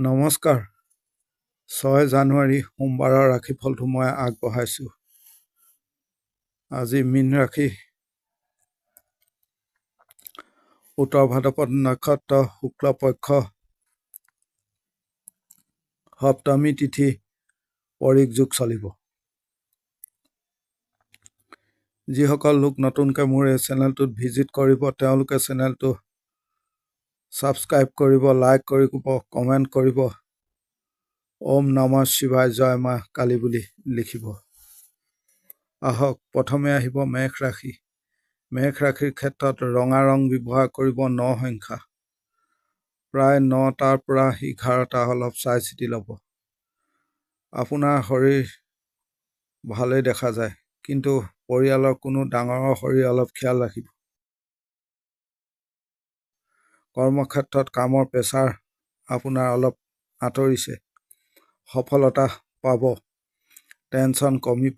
নমস্কাৰ। 6 জানুৱাৰী সোমবাৰৰ ৰাশিফলটো মই আগবঢ়াইছোঁ। আজি মীন ৰাশি, উত্তৰ ভাদ্ৰপদ নক্ষত্ৰ, শুক্লপক্ষ, সপ্তমী তিথি, পৰিক যোগ চলিব। যিসকল লোক নতুনকৈ মোৰ এই চেনেলটোত ভিজিট কৰিব, তেওঁলোকে চেনেলটো ছাবস্ক্ৰাইব কৰিব, লাইক কৰিব, কমেণ্ট কৰিব, ওম নমঃ শিৱায়, জয় মা কালী বুলি লিখিব। আহক, প্ৰথমে আহিব মেঘ ৰাশি। মেঘ ৰাশিৰ ক্ষেত্ৰত ৰঙা ৰং ব্যৱহাৰ কৰিব, 9 সংখ্যা, প্ৰায় 9টাৰ পৰা 11টা, অলপ চাই চিতি ল'ব। আপোনাৰ শৰীৰ ভালেই দেখা যায়, কিন্তু পৰিয়ালৰ কোনো ডাঙৰৰ শৰীৰ অলপ খেয়াল ৰাখিব। কৰ্মক্ষেত্ৰত কামৰ প্ৰেছাৰ আপোনাৰ অলপ আঁতৰিছে, সফলতা পাব, টেনচন কমিব।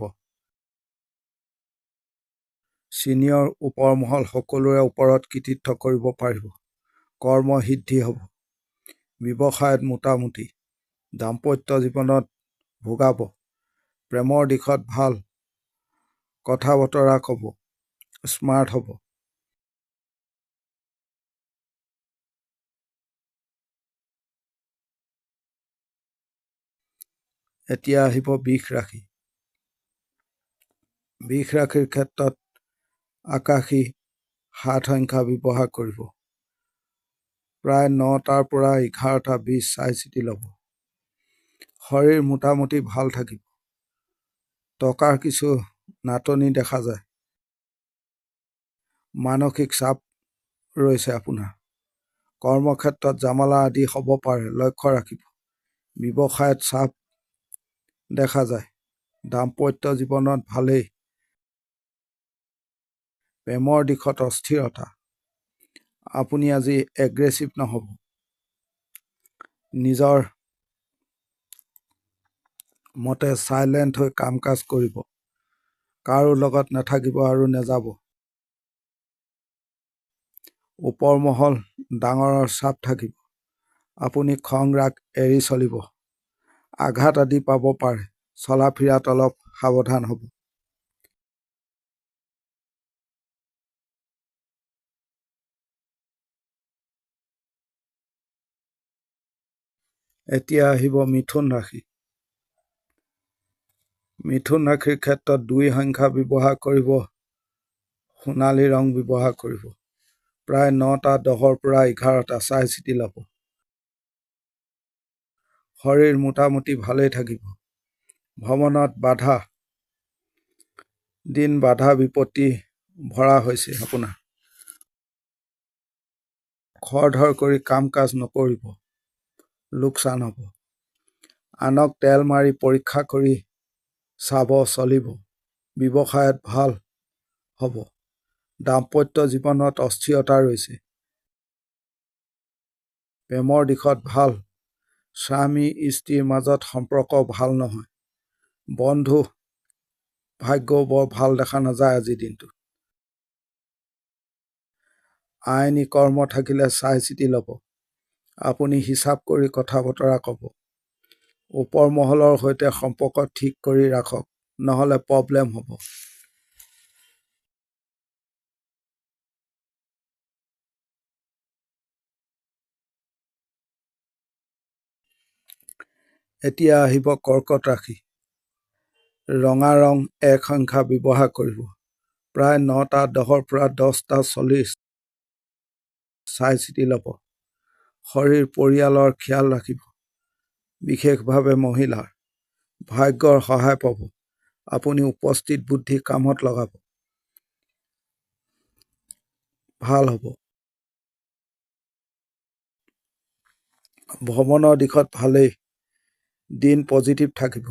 ছিনিয়ৰ ওপৰমহল সকলোৰে ওপৰত কৃতিত্ব কৰিব পাৰিব, কৰ্ম সিদ্ধি হ'ব। ব্যৱসায়ত মোটামুটি, দাম্পত্য জীৱনত ভোগাব, প্ৰেমৰ দিশত ভাল, কথা বতৰা ক'ব, স্মাৰ্ট হ'ব। এতিয়া আহিব বৃষ ৰাশি। বৃষ ৰাশিৰ ক্ষেত্ৰত আকাশী 7 সংখ্যা ব্যৱহাৰ কৰিব, প্ৰায় 9টাৰ পৰা 11টা, 20 চাই চিতি ল'ব। শৰীৰ মোটামুটি ভাল থাকিব, টকাৰ কিছু নাটনি দেখা যায়, মানসিক চাপ ৰৈছে আপোনাৰ। কৰ্মক্ষেত্ৰত জামালা আদি হ'ব পাৰে, লক্ষ্য ৰাখিব। ব্যৱসায়ত চাপ দেখা যায়, দাম্পত্য জীৱনত ভালেই, প্ৰেমৰ দিশত অস্থিৰতা। আপুনি আজি এগ্ৰেছিভ নহ'ব, নিজৰ মতে চাইলেণ্ট হৈ কাম কাজ কৰিব, কাৰো লগত নাথাকিব আৰু নেযাব। ওপৰমহল ডাঙৰৰ চাপ থাকিব, আপুনি খং ৰাগ এৰি চলিব। আঘাত আদি পাব পাৰে, চলা ফিৰাত অলপ সাৱধান হ'ব। এতিয়া আহিব মিথুন ৰাশি। মিথুন ৰাশিৰ ক্ষেত্ৰত 2 সংখ্যা ব্যৱহাৰ কৰিব, সোণালী ৰং ব্যৱহাৰ কৰিব, প্ৰায় 9টা, 10ৰ পৰা 11টা, চাই চিতি ল'ব। শৰীৰ মোটামুটি ভালেই থাকিব, ভ্ৰমণত বাধা, দিন বাধা বিপত্তি ভৰা হৈছে আপোনাৰ। খৰধৰ কৰি কাম কাজ নকৰিব, লোকচান হ'ব। আনক তেল মাৰি পৰীক্ষা কৰি চাব, চলিব। ব্যৱসায়ত ভাল হ'ব, দাম্পত্য জীৱনত অস্থিৰতা ৰৈছে, প্ৰেমৰ দিশত ভাল, স্বামী স্ত্ৰীৰ মাজত সম্পৰ্ক ভাল নহয়, বন্ধু ভাগ্যও বৰ ভাল দেখা নাযায় আজিৰ দিনটোত। আইনী কৰ্ম থাকিলে চাই চিতি ল'ব, আপুনি হিচাপ কৰি কথা বতৰা ক'ব। ওপৰ মহলৰ সৈতে সম্পৰ্ক ঠিক কৰি ৰাখক, নহ'লে প্ৰব্লেম হ'ব। এতিয়া আহিব কৰ্কট ৰাশি। ৰঙা ৰং 1 সংখ্যা ব্যৱহাৰ কৰিব, প্ৰায় 9টা, 10ৰ পৰা 10টা, 40 চাই চিতি ল'ব। শৰীৰ পৰিয়ালৰ খিয়াল ৰাখিব, বিশেষভাৱে মহিলাৰ। ভাগ্যৰ সহায় পাব, আপুনি উপস্থিত বুদ্ধি কামত লগাব, ভাল হ'ব। ভ্ৰমণৰ দিশত ভালেই, দিন পজিটিভ থাকিব।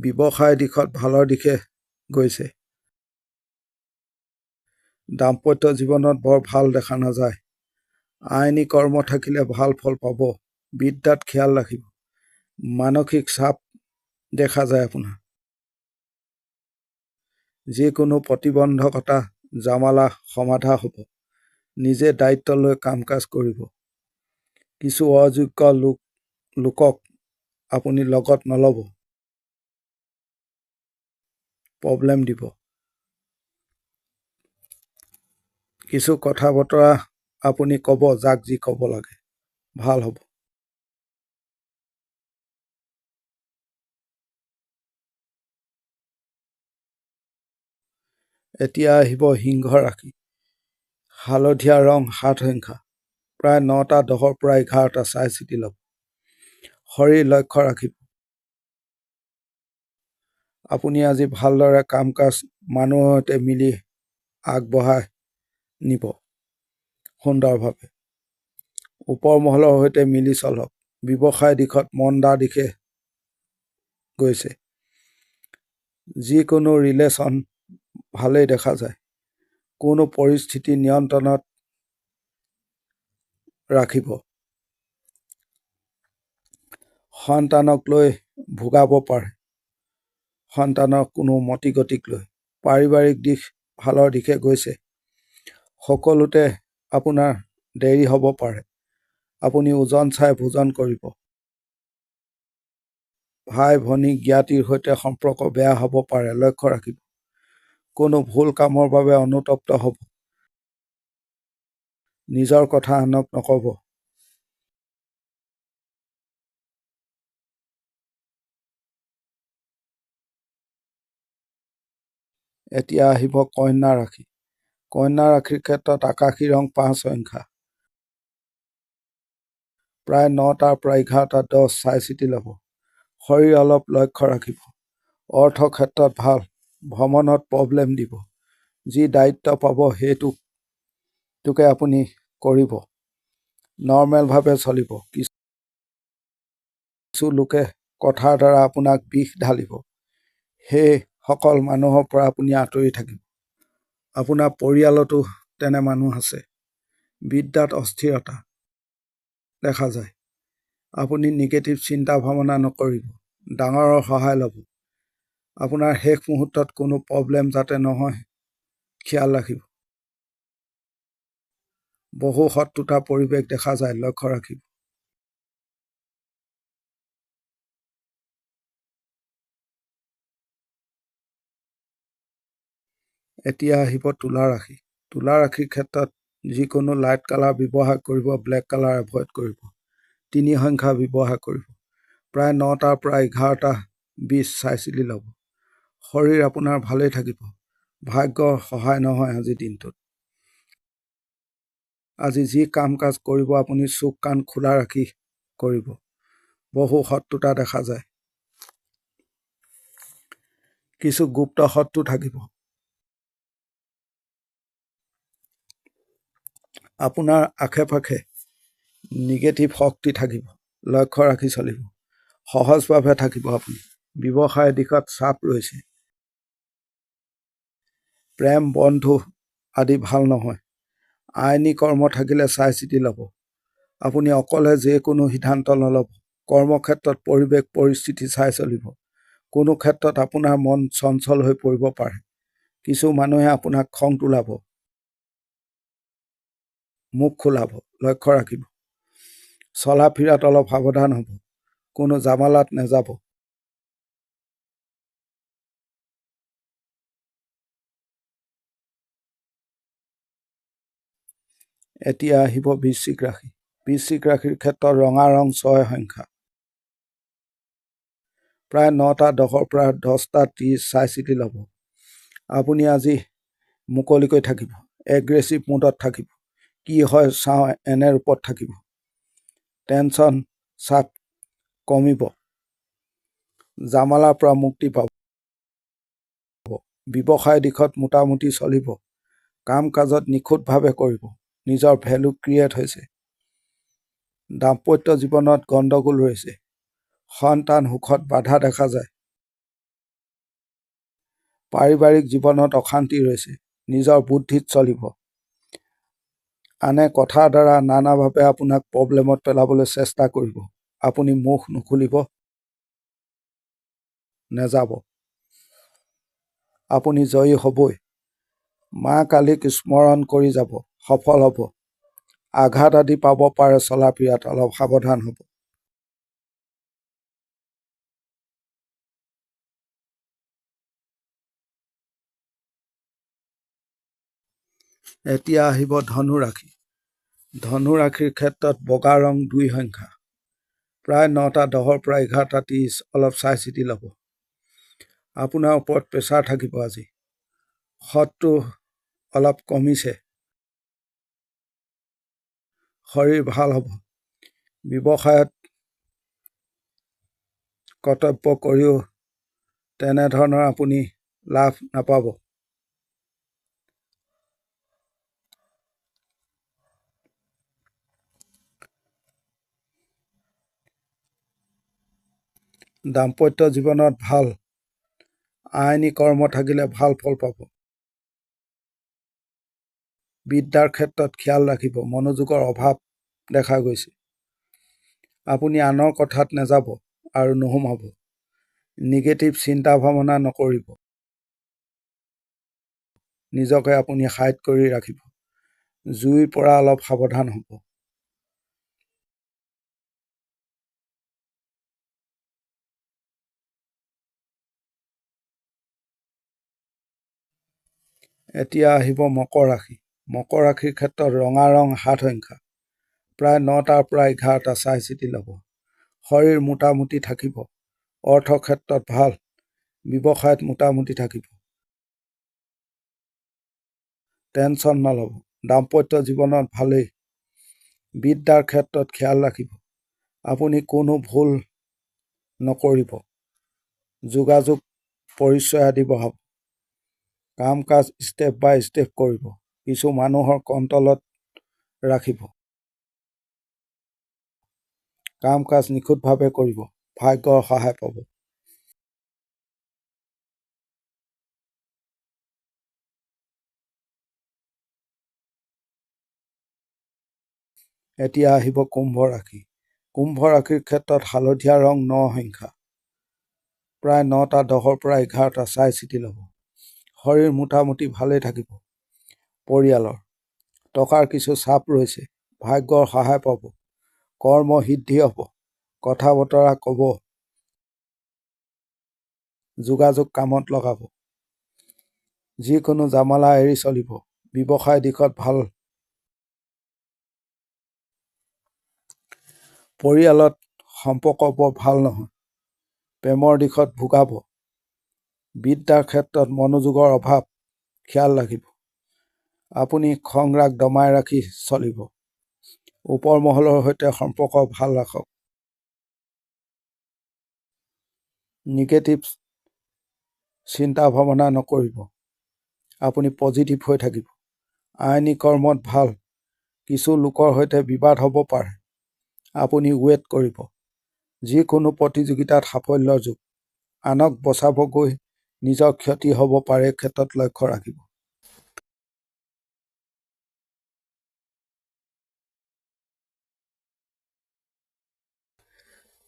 ব্যৱসায় দিশত ভালৰ দিশে গৈছে, দাম্পত্য জীৱনত বৰ ভাল দেখা নাযায়। আইনী কৰ্ম থাকিলে ভাল ফল পাব, বিদ্যাত খেয়াল ৰাখিব। মানসিক চাপ দেখা যায় আপোনাৰ। যিকোনো প্ৰতিবন্ধকতা জামালা সমাধা হ'ব, নিজে দায়িত্ব লৈ কাম কাজ কৰিব। কিছু অযোগ্য লোক লোকক আপুনি লগত নল'ব, প্ৰব্লেম দিব। কিছু কথা বতৰা আপুনি ক'ব, যাক যি ক'ব লাগে, ভাল হ'ব। এতিয়া আহিব সিংহ ৰাশি। হালধীয়া ৰং 7 সংখ্যা, প্ৰায় 9টা 10ৰ পৰা 11টা, চাই চিতি ল'ব। শৰীৰ লক্ষ্য ৰাখিব। আপুনি আজি ভালদৰে কাম কাজ মানুহৰ সৈতে মিলি আগবঢ়াই নিব সুন্দৰভাৱে। ওপৰ মহলৰ সৈতে মিলি চলক। ব্যৱসায় দিশত মন্দাৰ দিশে গৈছে। যিকোনো ৰিলেশ্যন ভালেই দেখা যায়। কোনো পৰিস্থিতি নিয়ন্ত্ৰণত ৰাখিব। সন্তানক লৈ ভোগাব পাৰে। সন্তানৰ কোনো মতি গতিক লৈ। পাৰিবাৰিক দিশ ভালৰ দিশে গৈছে। সকলোতে আপোনাৰ দেৰি হ'ব পাৰে। আপুনি ওজন চাই ভোজন কৰিব। ভাই ভনী জ্ঞাতিৰ সৈতে সম্পৰ্ক বেয়া হ'ব পাৰে, লক্ষ্য ৰাখিব। কোনো ভুল কামৰ বাবে অনুতপ্ত হ'ব। নিজৰ কথা আনক নক'ব। এতিয়া আহিব কন্যা ৰাশি। কন্যা ৰাশিৰ ক্ষেত্ৰত আকাশী ৰং 5 সংখ্যা, প্ৰায় 9টাৰ পৰা 11টা 10, চাই চিতি ল'ব। শৰীৰ অলপ লক্ষ্য ৰাখিব। অৰ্থ ক্ষেত্ৰত ভাল। ভ্ৰমণত প্ৰব্লেম দিব। যি দায়িত্ব পাব সেইটোকে আপুনি কৰিব। নৰ্মেলভাৱে চলিব। কিছু লোকে কথাৰ দ্বাৰা আপোনাক বিষ ঢালিব। সেইসকল মানুহৰ পৰা আপুনি আঁতৰি থাকিব। আপোনাৰ পৰিয়ালতো তেনে মানুহ আছে। বিদ্যাত অস্থিৰতা দেখা যায়। আপুনি নিগেটিভ চিন্তা ভাৱনা নকৰিব। ডাঙৰৰ সহায় ল'ব। আপোনাৰ শেষ মুহূৰ্তত কোনো প্ৰব্লেম যাতে নহয়, খিয়াল ৰাখিব। বহু শত্ৰুতা পৰিৱেশ দেখা যায়, লক্ষ্য ৰাখিব। এতিয়া আহিব তুলা ৰাশি। তুলা ৰাশিৰ ক্ষেত্ৰত যিকোনো লাইট কালাৰ ব্যৱহাৰ কৰিব, ব্লেক কালাৰ এভইড কৰিব। 3 সংখ্যা ব্যৱহাৰ কৰিব। প্ৰায় 9টাৰ পৰা 11টা 20, চাই চিতি ল'ব। শৰীৰ আপোনাৰ ভালেই থাকিব। ভাগ্যৰ সহায় নহয় আজিৰ দিনটোত। আজি যি কাম কাজ কৰিব আপুনি চুক কাণ খোলা ৰাখি কৰিব। বহু শত্ৰুতা দেখা যায়। কিছু গুপ্ত শত্ৰু থাকিব। আপোনাৰ আশে পাশে নিগেটিভ শক্তি থাকিব, লক্ষ্য ৰাখি চলিব। সহজভাৱে থাকিব আপুনি। ব্যৱসায় দিশত চাপ ৰৈছে। প্ৰেম বন্ধু আদি ভাল নহয়। আইনী কৰ্ম থাকিলে চাই চিতি ল'ব। আপুনি অকলে যিকোনো সিদ্ধান্ত নল'ব। কৰ্মক্ষেত্ৰত পৰিৱেশ পৰিস্থিতি চাই চলিব। কোনো ক্ষেত্ৰত আপোনাৰ মন চঞ্চল হৈ পৰিব পাৰে। কিছু মানুহে আপোনাক খং তোলাব, মুখ খোলাব, লক্ষ্য ৰাখিব। চলা ফিৰাত অলপ সাৱধান হ'ব। কোনো জামালাত নাযাব। এতিয়া আহিব বৃশ্চিক ৰাশি। বৃশ্চিক ৰাশিৰ ক্ষেত্ৰত ৰঙা ৰং 6 সংখ্যা, প্ৰায় 9টা 10ৰ পৰা 10টা 30, চাই চিতি ল'ব। আপুনি আজি মুকলিকৈ থাকিব। এগ্ৰেছিভ মুডত থাকিব। কি হয় চাওঁ এনে ৰূপত থাকিব। টেনচন চাপ কমিব। জামালাৰ পৰা মুক্তি পাব। ব্যৱসায় দিশত মোটামুটি চলিব। কাম কাজত নিখুঁতভাৱে কৰিব। নিজৰ ভেলু ক্ৰিয়েট হৈছে। দাম্পত্য জীৱনত গণ্ডগোল ৰৈছে। সন্তান সুখত বাধা দেখা যায়। পাৰিবাৰিক জীৱনত অশান্তি ৰৈছে। নিজৰ বুদ্ধিত চলিব। আনে কথাৰ দ্বাৰা নানাভাৱে আপোনাক প্ৰব্লেমত পেলাবলৈ চেষ্টা কৰিব। আপুনি মুখ নুখুলিব, নেযাব। আপুনি জয়ী হ'বই। মা কালীক স্মৰণ কৰি যাব, সফল হ'ব। আঘাত আদি পাব পাৰে, চলা ফিৰাত অলপ সাৱধান হ'ব। এতিয়া আহিব ধনু ৰাশি। ধনু ৰাশিৰ ক্ষেত্ৰত বগা ৰং 2 সংখ্যা, প্ৰায় 9টা 10ৰ পৰা 11টা 30। অলপ চাই চিতি ল'ব। আপোনাৰ ওপৰত প্ৰেছাৰ থাকিব আজি। শত্ৰু অলপ কমিছে। শৰীৰ ভাল হ'ব। ব্যৱসায়ত কৰ্তব্য কৰিও তেনেধৰণৰ আপুনি লাভ নাপাব। দাম্পত্য জীৱনত ভাল। আইনী কৰ্ম থাকিলে ভাল ফল পাব। বিদ্যাৰ ক্ষেত্ৰত খিয়াল ৰাখিব। মনোযোগৰ অভাৱ দেখা গৈছে। আপুনি আনৰ কথাত নাযাব আৰু নুসুমাব। নিগেটিভ চিন্তা ভাৱনা নকৰিব। নিজকে আপুনি হাইড কৰি ৰাখিব। জুইৰ পৰা অলপ সাৱধান হ'ব। এতিয়া আহিব মকৰ ৰাশি। মকৰ ৰাশিৰ ক্ষেত্ৰত ৰঙা ৰং 7 সংখ্যা, প্ৰায় 9টাৰ পৰা 11টা। চাই চিতি ল'ব। শৰীৰ মোটামুটি থাকিব। অৰ্থ ক্ষেত্ৰত ভাল। ব্যৱসায়ত মোটামুটি থাকিব। টেনচন নল'ব। দাম্পত্য জীৱনত ভালেই। বিদ্যাৰ ক্ষেত্ৰত খিয়াল ৰাখিব। আপুনি কোনো ভুল নকৰিব। যোগাযোগ পৰিচয় আদি বঢ়াব। কাম কাজ ষ্টেপ বাই ষ্টেপ কৰিব। কিছু মানুহৰ কণ্ট্ৰলত ৰাখিব। কাম কাজ নিখুঁতভাৱে কৰিব। ভাগ্যৰ সহায় পাব। এতিয়া আহিব কুম্ভ ৰাশি। কুম্ভ ৰাশিৰ ক্ষেত্ৰত হালধীয়া ৰং 9 সংখ্যা, প্ৰায় 9টা 10ৰ পৰা 11টা। চাই চিতি ল'ব। শৰীৰ মোটামুটি ভালেই থাকিব। পৰিয়ালৰ টকাৰ কিছু চাপ ৰৈছে। ভাগ্যৰ সহায় পাব। কৰ্ম সিদ্ধি হ'ব। কথা বতৰা ক'ব। যোগাযোগ কামত লগাব। যিকোনো জামালা এৰি চলিব। ব্যৱসায় দিশত ভাল। পৰিয়ালত সম্পৰ্ক বৰ ভাল নহয়। প্ৰেমৰ দিশত ভোগাব। বিদ্যাৰ ক্ষেত্ৰত মনোযোগৰ অভাৱ। খিয়াল ৰাখিব। আপুনি খং ৰাগ দমাই ৰাখি চলিব। ওপৰ মহলৰ সৈতে সম্পৰ্ক ভাল ৰাখক। নিগেটিভ চিন্তা ভাৱনা নকৰিব। আপুনি পজিটিভ হৈ থাকিব। আইনী কৰ্মত ভাল। কিছু লোকৰ সৈতে বিবাদ হ'ব পাৰে। আপুনি ৱেইট কৰিব। যিকোনো প্ৰতিযোগিতাত সাফল্যৰ যুগ। আনক বচাব গৈ নিজৰ ক্ষতি হ'ব পাৰে। ক্ষেত্ৰত লক্ষ্য ৰাখিব।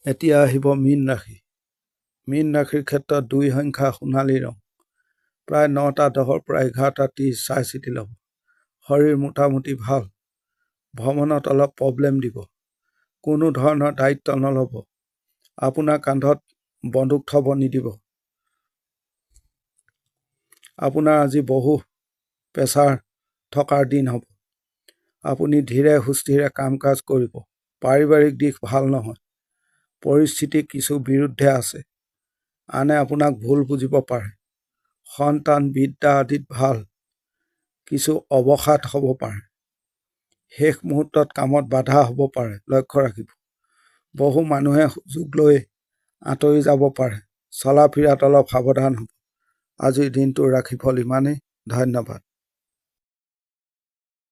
এতিয়া আহিব মীন ৰাশি। মীন ৰাশিৰ ক্ষেত্ৰত 2 সংখ্যা, সোণালী ৰং, প্ৰায় 9টা 10ৰ পৰা 11টা 30। চাই চিতি ল'ব। শৰীৰ মোটামুটি ভাল। ভ্ৰমণত অলপ প্ৰব্লেম দিব। কোনো ধৰণৰ দায়িত্ব নল'ব। আপোনাৰ কান্ধত বন্দুক থ'ব নিদিব। আপোনাৰ আজি বহু প্ৰেছাৰ থকাৰ দিন হ'ব। আপুনি ধীৰে সুস্থিৰে কাম কাজ কৰিব। পাৰিবাৰিক দিশ ভাল নহয়। পৰিস্থিতি কিছু বিৰুদ্ধে আছে। আনে আপোনাক ভুল বুজিব পাৰে। সন্তান বিদ্যা আদিত ভাল। কিছু অৱসাদ হ'ব পাৰে। শেষ মুহূৰ্তত কামত বাধা হ'ব পাৰে। লক্ষ্য ৰাখিব। বহু মানুহে সুযোগ লৈ আঁতৰি যাব পাৰে। চলা ফিৰাত অলপ সাৱধান হ'ব। আজিৰ দিনটোৰ ৰাশিফল ইমানেই। ধন্যবাদ।